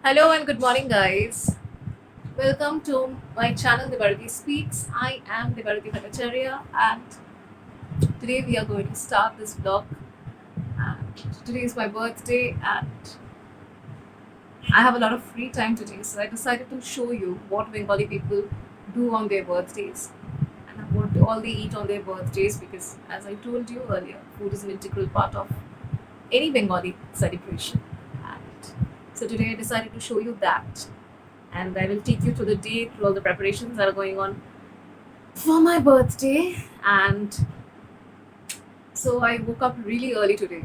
Hello and good morning, guys. Welcome to my channel, Devarati Speaks. I am Devarati Bhattacharya, and today we are going to start this vlog. And today is my birthday, and I have a lot of free time today, so I decided to show you what Bengali people do on their birthdays and what all they eat on their birthdays. Because, as I told you earlier, food is an integral part of any Bengali celebration. And so today I decided to show you that, and I will take you through the day, through all the preparations that are going on for my birthday. And so I woke up really early today.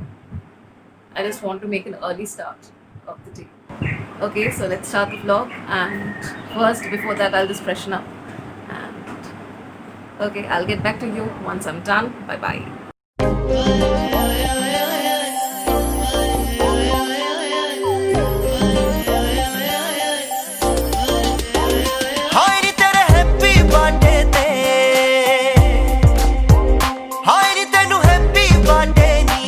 I just want to make an early start of the day. Okay, so let's start the vlog. And first, before that, I'll just freshen up. And okay, I'll get back to you once I'm done. Bye bye. ਹਾਏ ਨੀ ਤੇਰੇ happy birthday ਤੇ ਹਾਏ ਨੀ ਤੈਨੂੰ happy birthday ਨੀ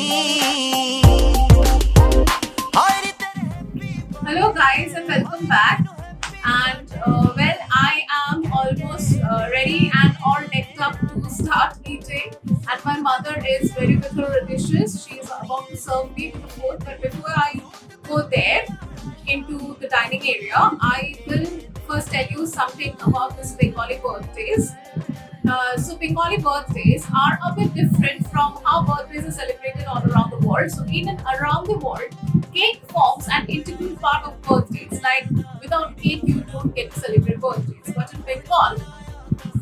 ਹਾਏ ਨੀ ਤੇਰੇ happy Hello, guys, and welcome back. And well, I am almost ready and all decked up to start eating. And my mother is very with her dishes. She's about to serve me with the food. But before I go there into the dining area, I will first tell you something about this Bengali birthdays. So Bengali birthdays are a bit different from how birthdays are celebrated all around the world. So in and around the world, cake forms an integral part of birthdays. Like without cake, you don't get to celebrate birthdays. But in Bengal,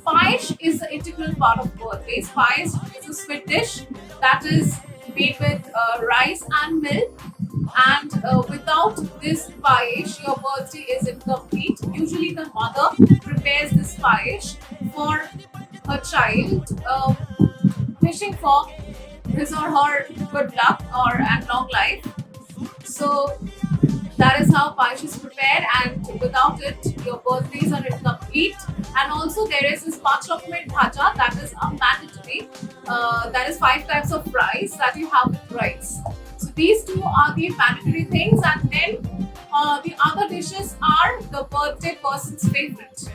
paesh is the integral part of birthdays. Paesh is a sweet dish that is made with rice and milk. And without this paesh, your birthday is incomplete. Usually, the mother prepares this paesh for her child, wishing for his or her good luck or and long life. So that is how paesh is prepared, and without it, your birthdays are incomplete. And also, there is this panch rakomer bhaja that is a mandatory. That is 5 types of rice that you have with rice. So these two are the mandatory things, and then the other dishes are the birthday person's favorite.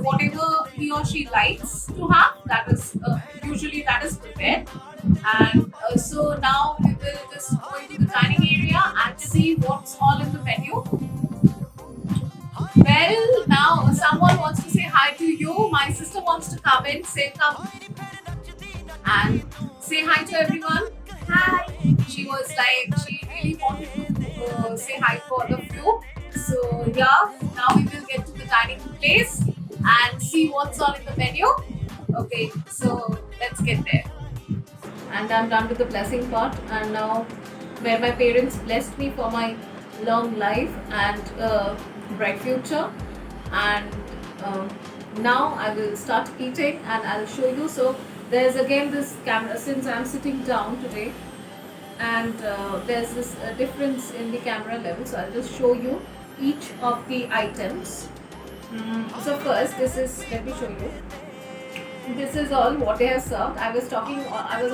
Whatever he or she likes to have, that is usually that is prepared. And so now we will just go into the dining area and see what's all in the menu. Well, now someone wants to say hi to you. My sister wants to come in. Say come and say hi to everyone. Hi. She was like, she really wanted to say hi to all of you. So yeah, now we will get to the dining place and see what's all in the menu. Okay, so let's get there. And I'm done with the blessing part, and now where my parents blessed me for my long life and bright future. And now I will start eating and I'll show you. So there's again this camera, since I'm sitting down today, and there's this difference in the camera level, so I'll just show you each of the items. So first, this is, let me show you. This is all what they have served. I was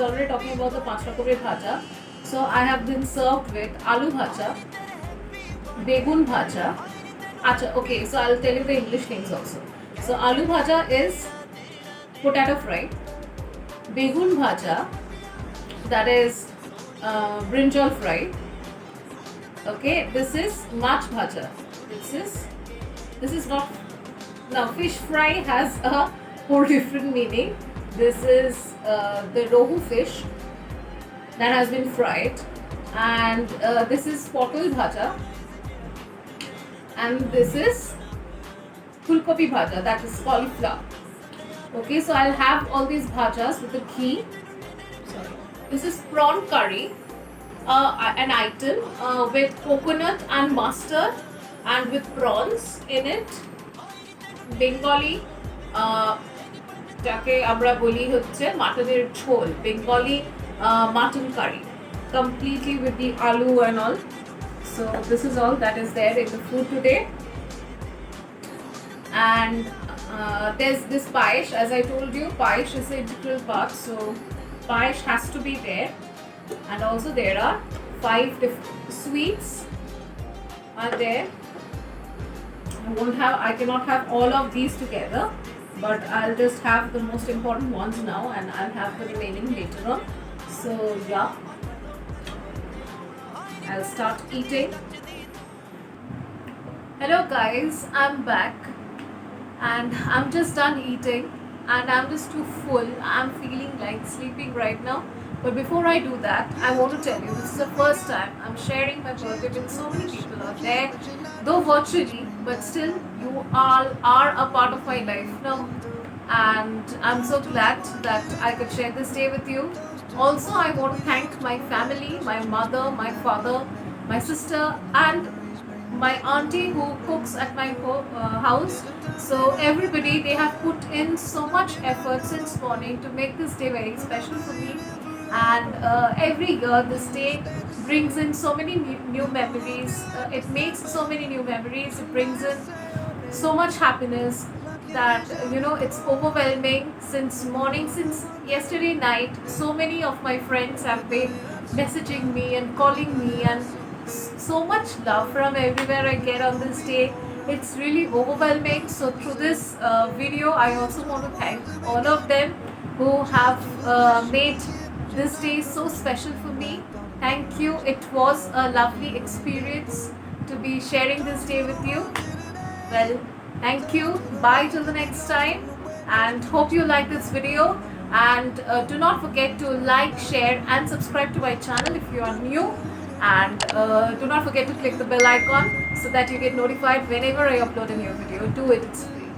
already talking about the panch rakomer bhaja. So I have been served with aloo bhaja, begun bhaja. Acha, okay, so I'll tell you the English names also. So aloo bhaja is potato fry. Begun bhaja, that is brinjal fry. Okay, this is mach bhaja. This is not, now fish fry has a whole different meaning. This is the rohu fish that has been fried, and this is potal bhaja, and this is fulkopi bhaja, that is cauliflower. Okay, so I'll have all these bhajas with the ghee. Sorry. This is prawn curry, an item with coconut and mustard and with prawns in it. Bengali যাকে আমরা বলি হচ্ছে মাটনের ঝোল, Bengali mutton curry, completely with the aloo and all. So this is all that is there in the food today. And there's this paesh. As I told you, paesh is an integral part, so paesh has to be there. And also there are 5 sweets are there. I cannot have all of these together, but I'll just have the most important ones now, and I'll have the remaining later on. So yeah, I'll start eating. Hello guys, I'm back, and I'm just done eating, and I'm just too full. I'm feeling like sleeping right now. But before I do that, I want to tell you this is the first time I'm sharing my birthday with so many people out there, though virtually, but still, you all are a part of my life now. And I'm so glad that I could share this day with you. Also, I want to thank my family, my mother, my father, my sister, and my auntie who cooks at my house. So everybody, they have put in so much effort since morning to make this day very special for me. And every year this day brings in so many new memories. It makes so many new memories. It brings in so much happiness that it's overwhelming. Since morning, since yesterday night, so many of my friends have been messaging me and calling me, and so much love from everywhere I get on this day. It's really overwhelming. So through this video, I also want to thank all of them who have made this day is so special for me. Thank you. It was a lovely experience to be sharing this day with you. Well, thank you. Bye till the next time. And hope you like this video. And do not forget to like, share, and subscribe to my channel if you are new. And do not forget to click the bell icon so that you get notified whenever I upload a new video. Do it, it's free.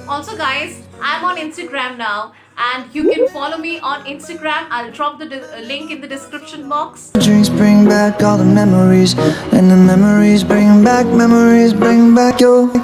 Also guys, I'm on Instagram now, and you can follow me on Instagram. I'll drop the link in the description box. Dreams bring back all the memories, and the memories bring back your